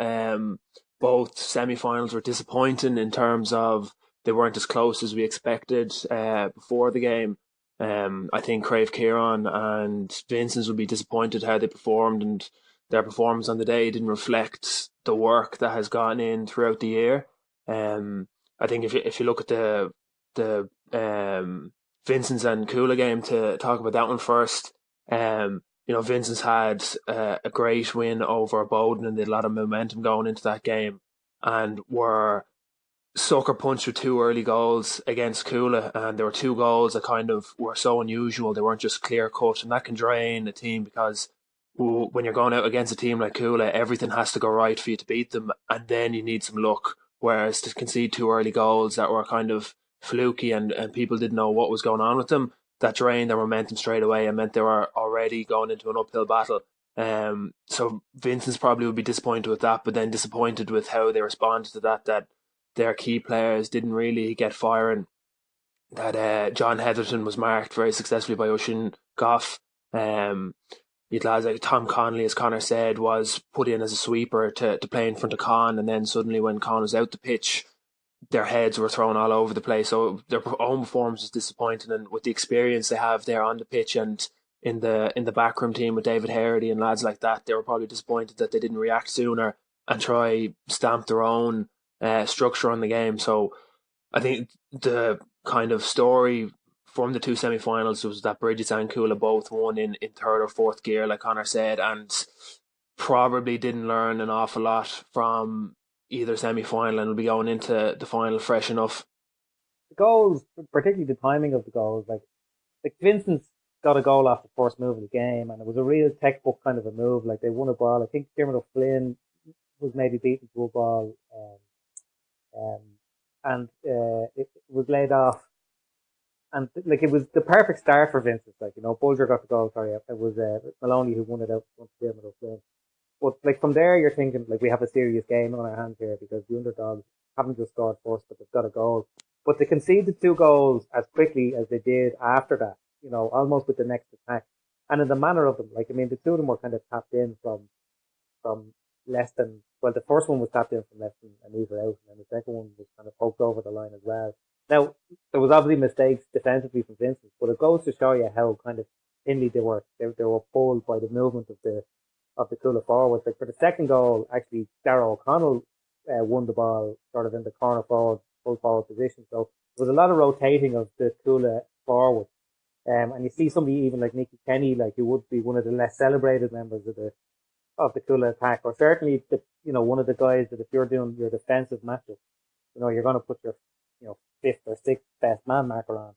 both semi-finals were disappointing in terms of they weren't as close as we expected before the game. I think Crave Kieran and Vincent's would be disappointed how they performed, and their performance on the day didn't reflect the work that has gone in throughout the year. I think if you look at the Vincent's and Coola game, to talk about that one first, Vincent's had a great win over Bowden and they had a lot of momentum going into that game, and were sucker punched with 2 early goals against Coola, and there were 2 goals that kind of were so unusual. They weren't just clear cut, and that can drain a team, because when you're going out against a team like Coola, everything has to go right for you to beat them, and then you need some luck. Whereas to concede 2 early goals that were kind of fluky and people didn't know what was going on with them, that drained their momentum straight away and meant they were already going into an uphill battle. So Vincent's probably would be disappointed with that, but then disappointed with how they responded to that their key players didn't really get firing. that John Heatherton was marked very successfully by Oisin Goff. You'd lads like Tom Connolly, as Conor said, was put in as a sweeper to play in front of Con, and then suddenly when Con was out the pitch, their heads were thrown all over the place. So their own performance was disappointing, and with the experience they have there on the pitch and in the backroom team with David Harity and lads like that, they were probably disappointed that they didn't react sooner and try stamp their own structure on the game. So I think the kind of story from the two semi-finals was that Bridges and Kula both won in third or fourth gear, like Conor said, and probably didn't learn an awful lot from either semi-final and will be going into the final fresh enough. The goals, particularly the timing of the goals, like Vincent got a goal off the first move of the game, and it was a real textbook kind of a move. Like they won a ball. I think Dermot O'Flynn was maybe beaten to a ball, and it was laid off. And like it was the perfect start for Vincent. Like, you know, Bulger got the goal. Sorry, it was Maloney who won it out from Dermot O'Flynn. But like from there, you're thinking like we have a serious game on our hands here because the underdogs haven't just scored first, but they've got a goal. But to concede the 2 goals as quickly as they did after that, you know, almost with the next attack, and in the manner of them, like I mean, the 2 of them were kind of tapped in from less than, well, the first one was tapped in from less than a metre out, and then the second one was kind of poked over the line as well. Now, there was obviously mistakes defensively from Vincent, but it goes to show you how kind of thinly they were pulled by the movement of the Cooler forwards. Like for the second goal, actually, Darragh O'Connell won the ball sort of in the corner forward, full forward position. So there was a lot of rotating of the Cooler forward. And you see somebody even like Nicky Kenny, like who would be one of the less celebrated members of the Cooler attack, or certainly one of the guys that if you're doing your defensive matchup, you know, you're going to put your 5th or 6th best man marker on.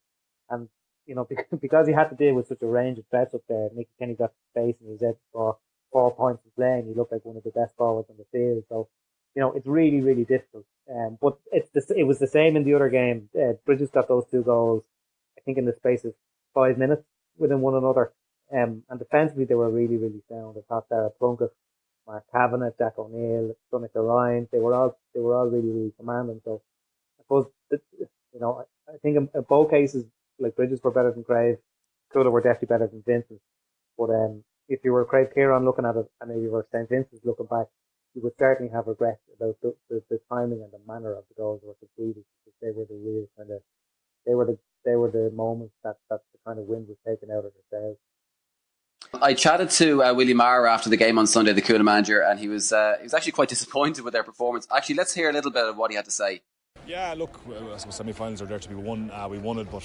And, you know, because he had to deal with such a range of threats up there, Nicky Kenny got space and he was able to score 4 points in play, and he looked like one of the best forwards on the field. So, you know, it's really, really difficult. But it was the same in the other game. Bridges got those 2 goals, I think, in the space of 5 minutes within one another. And defensively, they were really, really sound. I thought Dara Plunkett, Mark Kavanagh, Jack O'Neill, Donica Ryan, they were all really, really commanding. So I suppose I think in both cases, like Bridges were better than Crave, Cooler were definitely better than Vincent. But if you were Craig Kieran looking at it, and if you were St. Vincent looking back, you would certainly have regret about the timing and the manner of the goals that were conceded, because they were the real kind of, they were the moments that the kind of wind was taken out of the sails. I chatted to Willie Maher after the game on Sunday, the Cooler manager, and he was actually quite disappointed with their performance. Actually, let's hear a little bit of what he had to say. Yeah, look, I suppose semi-finals are there to be won. We won it, but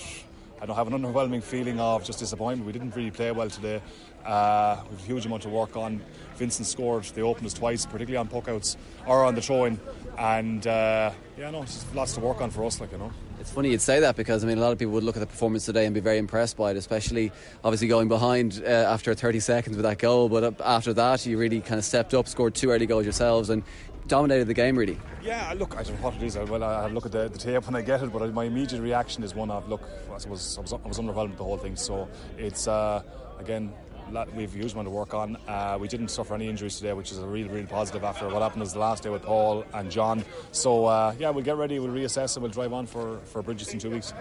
I don't have an underwhelming feeling of just disappointment. We didn't really play well today. We have a huge amount to work on. Vincent scored. They opened us twice, particularly on puckouts or on the throw-in. And it's lots to work on for us, like, you know. It's funny you'd say that, because I mean a lot of people would look at the performance today and be very impressed by it, especially obviously going behind after 30 seconds with that goal, but after that you really kind of stepped up, scored 2 early goals yourselves and dominated the game really. Yeah, look, I don't know what it is. Well, I'll look at the tape when I get it, but my immediate reaction is one of, look, I was underwhelmed with the whole thing. So it's again, we've a huge amount to work on. We didn't suffer any injuries today, which is a really, really positive after what happened was the last day with Paul and John. So we'll get ready, we'll reassess, and we'll drive on for Bridges in 2 weeks.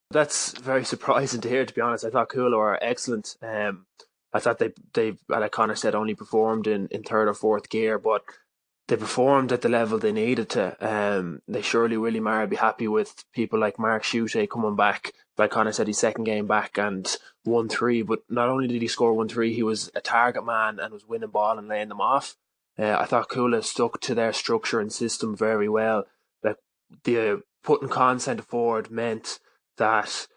That's very surprising to hear, to be honest. I thought Cooler were excellent. I thought they like Conor said, only performed in third or fourth gear, but they performed at the level they needed to. They surely Willie Maher would be happy with people like Mark Schutte coming back. Like Conor said, his second game back and 1-3. But not only did he score 1-3, he was a target man and was winning ball and laying them off. I thought Kula stuck to their structure and system very well. Like the putting Con centre forward meant that,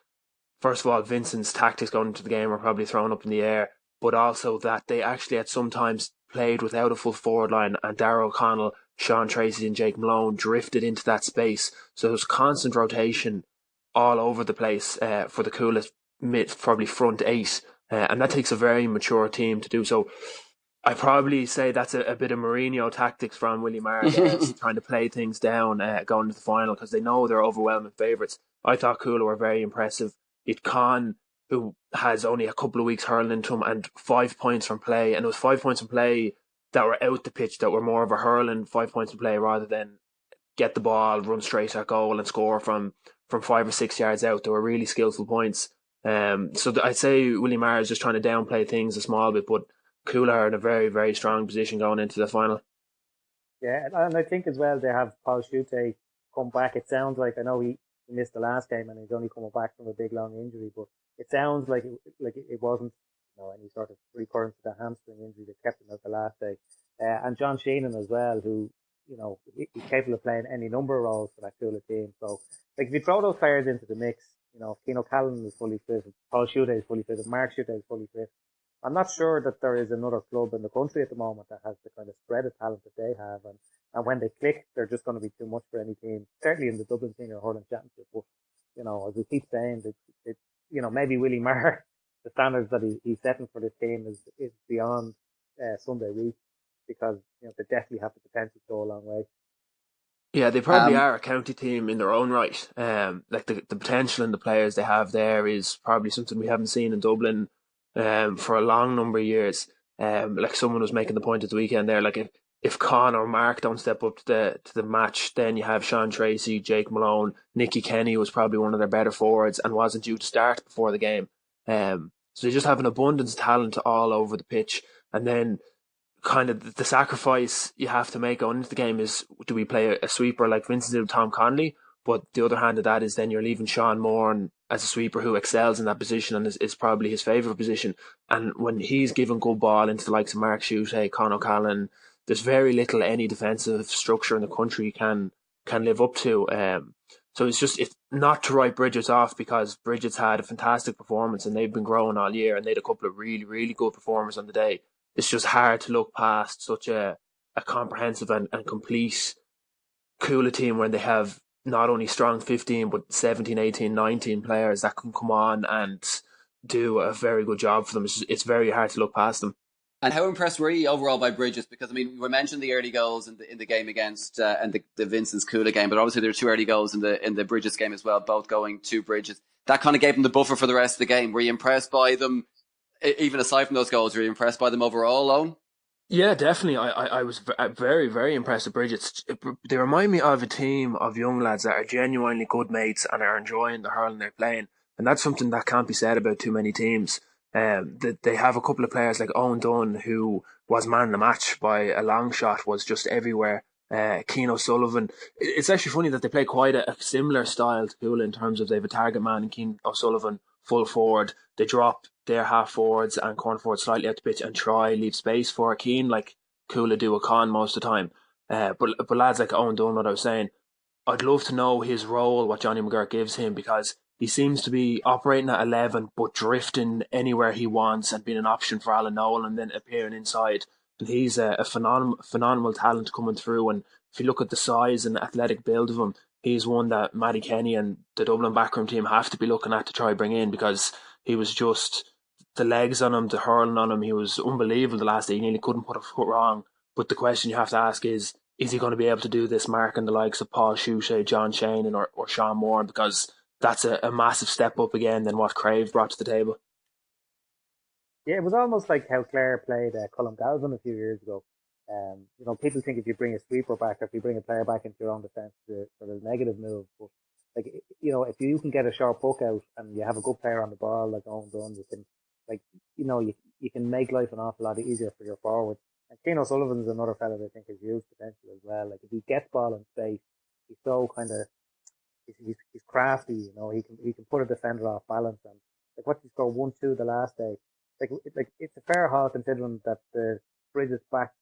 first of all, Vincent's tactics going into the game were probably thrown up in the air, but also that they actually had sometimes played without a full forward line, and Darragh O'Connell, Sean Tracy and Jake Malone drifted into that space. So there was constant rotation all over the place for the coolest probably front 8, and that takes a very mature team to do so. I probably say that's a bit of Mourinho tactics from Willie Maher, trying to play things down going to the final, because they know they're overwhelming favourites. I thought Cooler were very impressive. It Con, who has only a couple of weeks hurling into him, and 5 points from play, and it was 5 points from play that were out the pitch, that were more of a hurling 5 points from play rather than get the ball, run straight at goal and score from from 5 or 6 yards out. They were really skillful points. So I'd say Willie Maher is just trying to downplay things a small bit, but Coola are in a very, very strong position going into the final. Yeah, and I think as well they have Paul Schutte come back. It sounds like, I know he missed the last game and he's only coming back from a big long injury, but it sounds like it wasn't any sort of recurrence of the hamstring injury that kept him out the last day. And John Sheenan as well, who he's capable of playing any number of roles for that Coola team. So if you throw those players into the mix, if Keane O'Callaghan is fully fit, if Paul Schutte is fully fit, if Mark Schutte is fully fit, I'm not sure that there is another club in the country at the moment that has the kind of spread of talent that they have. And when they click, they're just going to be too much for any team, certainly in the Dublin Senior Hurling Championship. But, as we keep saying, maybe Willie Maher, the standards that he's setting for this team is beyond Sunday week, because, they definitely have the potential to go a long way. Yeah, they probably are a county team in their own right. Like the potential in the players they have there is probably something we haven't seen in Dublin for a long number of years. Like someone was making the point at the weekend there, like if Conor or Mark don't step up to the match, then you have Sean Tracy, Jake Malone, Nicky Kenny was probably one of their better forwards and wasn't due to start before the game. So they just have an abundance of talent all over the pitch. And then kind of the sacrifice you have to make going into the game is, do we play a sweeper like Vincent did with Tom Connolly? But the other hand of that is then you're leaving Sean Moore as a sweeper who excels in that position and is probably his favourite position. And when he's given good ball into the likes of Mark Schutte, Conor O'Callaghan, there's very little any defensive structure in the country can live up to. So it's not to write Bridget's off, because Bridget's had a fantastic performance and they've been growing all year and they had a couple of really, really good performers on the day. It's just hard to look past such a comprehensive and complete Coola team when they have not only strong 15 but 17, 18, 19 players that can come on and do a very good job for them. It's very hard to look past them. And how impressed were you overall by Bridges? Because, we mentioned the early goals in the game against and the Vincent's Coola game, but obviously there were 2 early goals in the Bridges game as well, both going to Bridges. That kind of gave them the buffer for the rest of the game. Were you impressed by them? Even aside from those goals, were you impressed by them overall, Owen? Yeah, definitely. I was very, very impressed with Bridget. They remind me of a team of young lads that are genuinely good mates and are enjoying the hurling they're playing. And that's something that can't be said about too many teams. They have a couple of players like Eoghan O'Donnell, who was man of the match by a long shot, was just everywhere. Cian O'Sullivan. It's actually funny that they play quite a similar style to Coola in terms of they have a target man in Cian O'Sullivan, full forward. They drop their half forwards and corner forwards slightly out the pitch and try leave space for Cian, like Coola do a con most of the time. But lads like Eoghan O'Donnell, what I was saying, I'd love to know his role, what Johnny McGuirk gives him, because he seems to be operating at 11 but drifting anywhere he wants and being an option for Alan Noel and then appearing inside. And he's a phenomenal talent coming through. And if you look at the size and athletic build of him, he's one that Matty Kenny and the Dublin backroom team have to be looking at to try bring in, because he was just the legs on him, the hurling on him. He was unbelievable the last day. He nearly couldn't put a foot wrong. But the question you have to ask is he going to be able to do this marking the likes of Paul Schutte, John Shane or Sean Moore? Because that's a massive step up again than what Crave brought to the table. Yeah, it was almost like how Clare played Colm Galvin a few years ago. People think if you bring a sweeper back, or if you bring a player back into your own defence, it's a negative move. But if you can get a sharp hook out and you have a good player on the ball like Eoghan O'Donnell, you can make life an awful lot easier for your forwards. And Cian O'Sullivan is another fella that I think has huge potential as well. Like if he gets ball in space, he's so kind of he's crafty. He can put a defender off balance. And like what he scored 1-2 the last day. Like it's a fair haul considering that the Bridges backs.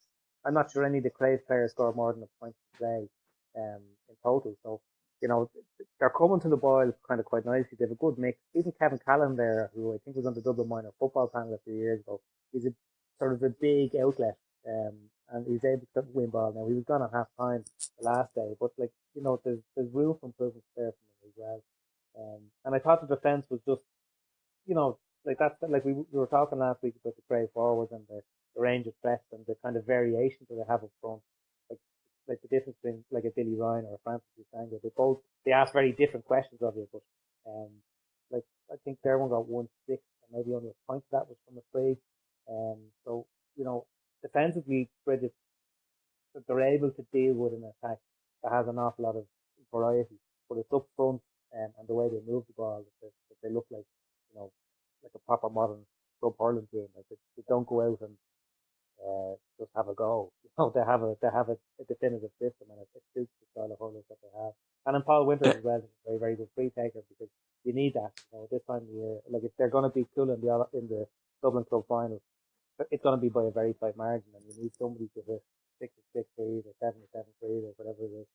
I'm not sure any of the Crave players scored more than a point today in total. So they're coming to the boil kind of quite nicely. They have a good mix. Even Kevin Callan there, who I think was on the Dublin minor football panel a few years ago, he's a sort of a big outlet, and he's able to win ball now. He was gone at half time the last day, but there's room for improvement there for him as well. And I thought the defence was just, like that, like we were talking last week about the Crave forwards and the range of threats and the kind of variations that they have up front. Like the difference between like a Billy Ryan or a Francis Usango, they ask very different questions of you, but I think their one got 1-6 and maybe only a point of that was from a free. So defensively, Bridget, they're able to deal with an attack that has an awful lot of variety, but it's up front. and the way they move the ball, that they look like, like a proper modern club hurling team. Like they don't go out and just have a go. They have a definitive system, and it suits the style of hurlers that they have. And then Paul Winters as well is a very, very good free taker, because you need that. This time of the year, like if they're going to be cool in the Dublin Club final, it's going to be by a very tight margin, and you need somebody to hit 6-6 threes or 7-7 threes or whatever it is.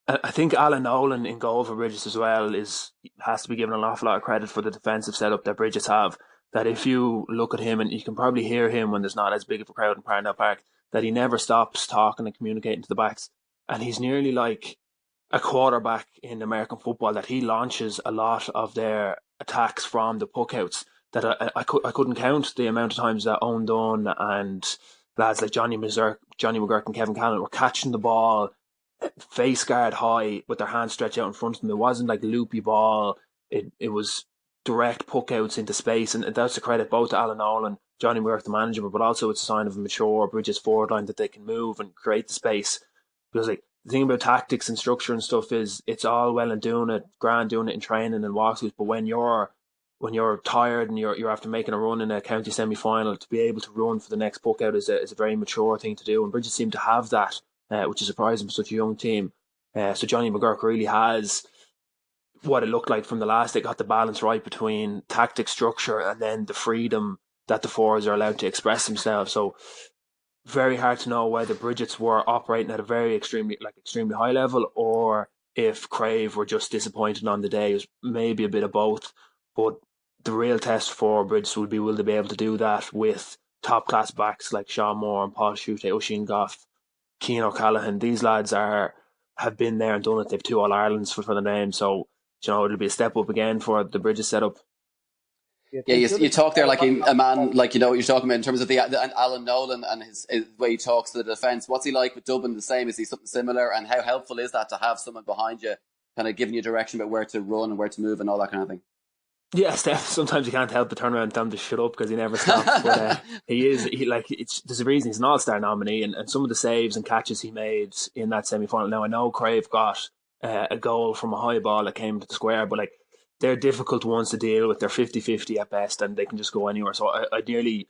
I think Alan Nolan in goal for Bridges as well has to be given an awful lot of credit for the defensive setup that Bridges have. That if you look at him, and you can probably hear him when there's not as big of a crowd in Parnell Park, that he never stops talking and communicating to the backs. And he's nearly like a quarterback in American football, that he launches a lot of their attacks from the puckouts. That I couldn't count the amount of times that Eoghan O'Donnell and lads like Johnny McGurk and Kevin Callan were catching the ball face guard high with their hands stretched out in front of them. It wasn't like loopy ball. It was direct puck outs into space, and that's a credit both to Alan Nolan, Johnny McGurk the manager, but also it's a sign of a mature Bridges forward line, that they can move and create the space. Because like the thing about tactics and structure and stuff is, it's all well and doing it in training and walkthroughs, but when you're tired and you're after making a run in a county semi-final, to be able to run for the next puck out is a very mature thing to do, and Bridges seem to have that, which is surprising for such a young team. So Johnny McGurk really has what it looked like from the last. They got the balance right between tactic, structure, and then the freedom that the forwards are allowed to express themselves. So very hard to know whether Bridges were operating at a very extremely high level, or if Crave were just disappointed on the day. It was maybe a bit of both. But the real test for Bridges will they be able to do that with top class backs like Sean Moore and Paul Schutte, Oisin Goff, Cian O'Callaghan. These lads have been there and done it. They've 2 All-Irelands for the name. So, it'll be a step up again for the Bridges setup. Yeah, you talk there like a man, like, you're talking about in terms of the Alan Nolan and his way he talks to the defence. What's he like with Dublin? The same? Is he something similar? And how helpful is that to have someone behind you kind of giving you direction about where to run and where to move and all that kind of thing? Yeah, Steph, sometimes you can't help but turn around and tell him to shut up, because he never stops. But there's a reason he's an All-Star nominee, and some of the saves and catches he made in that semi-final. Now, I know Crave got a goal from a high ball that came to the square, but they're difficult ones to deal with. They're 50-50 at best, and they can just go anywhere. So I nearly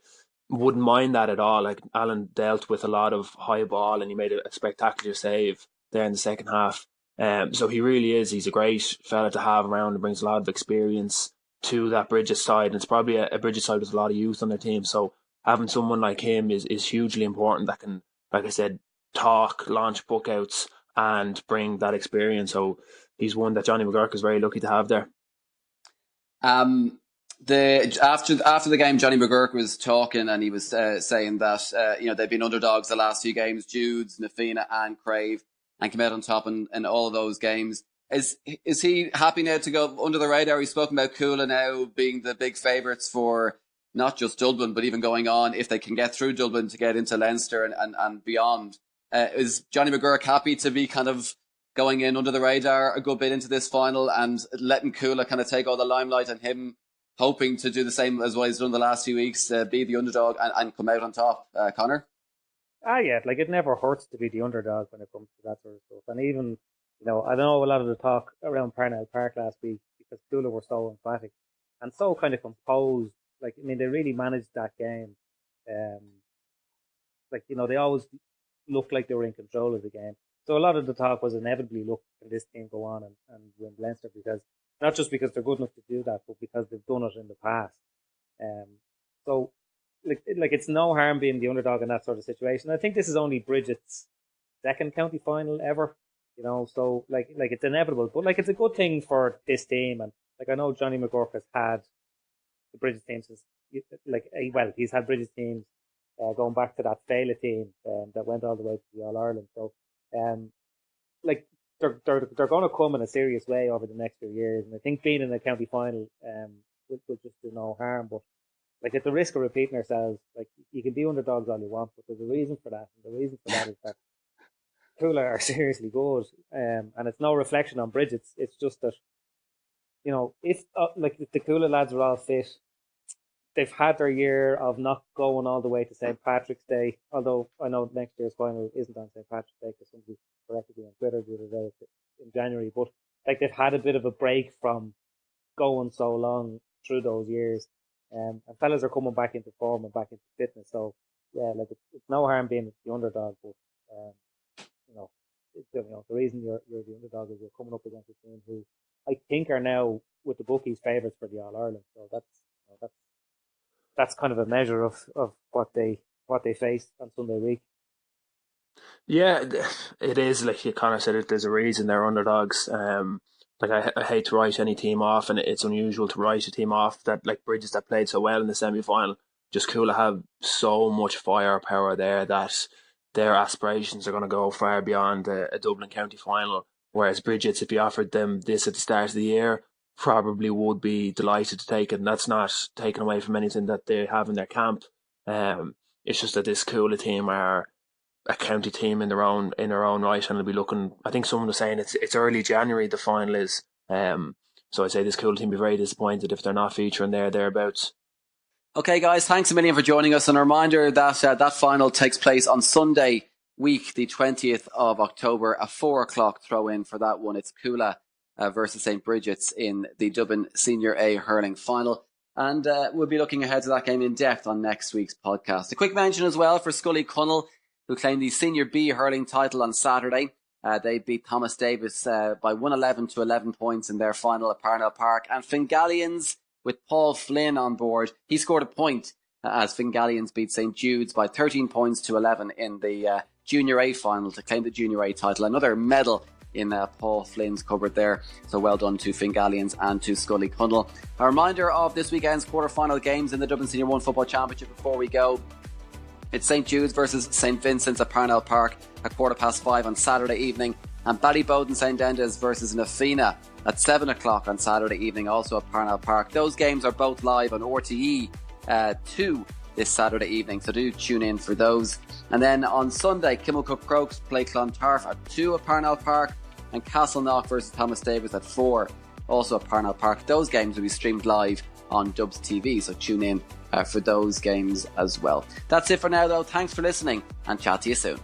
wouldn't mind that at all. Like, Alan dealt with a lot of high ball, and he made a spectacular save there in the second half. So he's a great fella to have around, and brings a lot of experience to that Bridges side, and it's probably a Bridges side with a lot of youth on their team. So having someone like him is hugely important, that can, like I said, talk, launch puck outs, and bring that experience. So he's one that Johnny McGurk is very lucky to have there. After the game, Johnny McGurk was talking, and he was saying that they've been underdogs the last few games, Jude's, Na Fianna and Crave, and came out on top in all of those games. Is he happy now to go under the radar? He's spoken about Coola now being the big favourites for not just Dublin, but even going on, if they can get through Dublin, to get into Leinster and beyond. Is Johnny McGurk happy to be kind of going in under the radar a good bit into this final, and letting Coola kind of take all the limelight, and him hoping to do the same as what he's done the last few weeks, be the underdog and come out on top? Conor? Yeah, it never hurts to be the underdog when it comes to that sort of stuff. And even, I know a lot of the talk around Parnell Park last week, because Coola were so emphatic and so kind of composed. They really managed that game. They always looked like they were in control of the game. So a lot of the talk was inevitably, look, can this team go on and win Leinster? Because not just because they're good enough to do that, but because they've done it in the past. So it's no harm being the underdog in that sort of situation. I think this is only Bridget's second county final ever. So it's inevitable, but it's a good thing for this team. And I know Johnny McGurk has had the Bridges team since he's had Bridges teams going back to that Fela team that went all the way to the All Ireland. So they're going to come in a serious way over the next few years. And I think being in the county final will just do no harm. But at the risk of repeating ourselves, you can be underdogs all you want, but there's a reason for that, and the reason for that is that Coola are seriously good, and it's no reflection on Bridges. It's just that, if the Coola lads are all fit, they've had their year of not going all the way to St. Patrick's Day, although I know next year's final isn't on St. Patrick's Day, because somebody corrected me on Twitter the other day in January, but like they've had a bit of a break from going so long through those years. And fellas are coming back into form and back into fitness. So yeah, like it's no harm being the underdog, but the reason you're the underdog is you're coming up against a team who I think are now with the bookies favourites for the All Ireland. So that's kind of a measure of what they face on Sunday week. Yeah, it is. Like you kind of said, there's a reason they're underdogs. Like I hate to write any team off, and it's unusual to write a team off that like Bridges that played so well in the semi-final. Just cool to have so much firepower there that their aspirations are going to go far beyond a Dublin County final. Whereas Bridget's, if you offered them this at the start of the year, probably would be delighted to take it, and that's not taken away from anything that they have in their camp. It's just that this Coola team are a county team in their own right, and they'll be looking. I think someone was saying it's early January the final is. So I'd say this Coola team will be very disappointed if they're not featuring thereabouts. Okay, guys, thanks a million for joining us. And a reminder that that final takes place on Sunday week, the 20th of October, a 4:00 throw-in for that one. It's Coola versus St. Bridget's in the Dublin Senior A hurling final. And we'll be looking ahead to that game in depth on next week's podcast. A quick mention as well for Scully Connell, who claimed the Senior B hurling title on Saturday. They beat Thomas Davis by 111 to 11 points in their final at Parnell Park. And Fingallians, with Paul Flynn on board, he scored a point as Fingallians beat St. Jude's by 13 points to 11 in the Junior A final to claim the Junior A title. Another medal in Paul Flynn's cupboard there. So well done to Fingallians and to Scully Connell. A reminder of this weekend's quarter-final games in the Dublin Senior 1 Football Championship before we go. It's St. Jude's versus St. Vincent's at Parnell Park at 5:15 on Saturday evening. And Ballyboden St. Enda's versus Na Fianna at 7:00 on Saturday evening, also at Parnell Park. Those games are both live on RTE 2 this Saturday evening, so do tune in for those. And then on Sunday, Kimmelcook Crokes play Clontarf at 2 at Parnell Park, and Castleknock versus Thomas Davis at 4, also at Parnell Park. Those games will be streamed live on Dubs TV, so tune in for those games as well. That's it for now, though. Thanks for listening, and chat to you soon.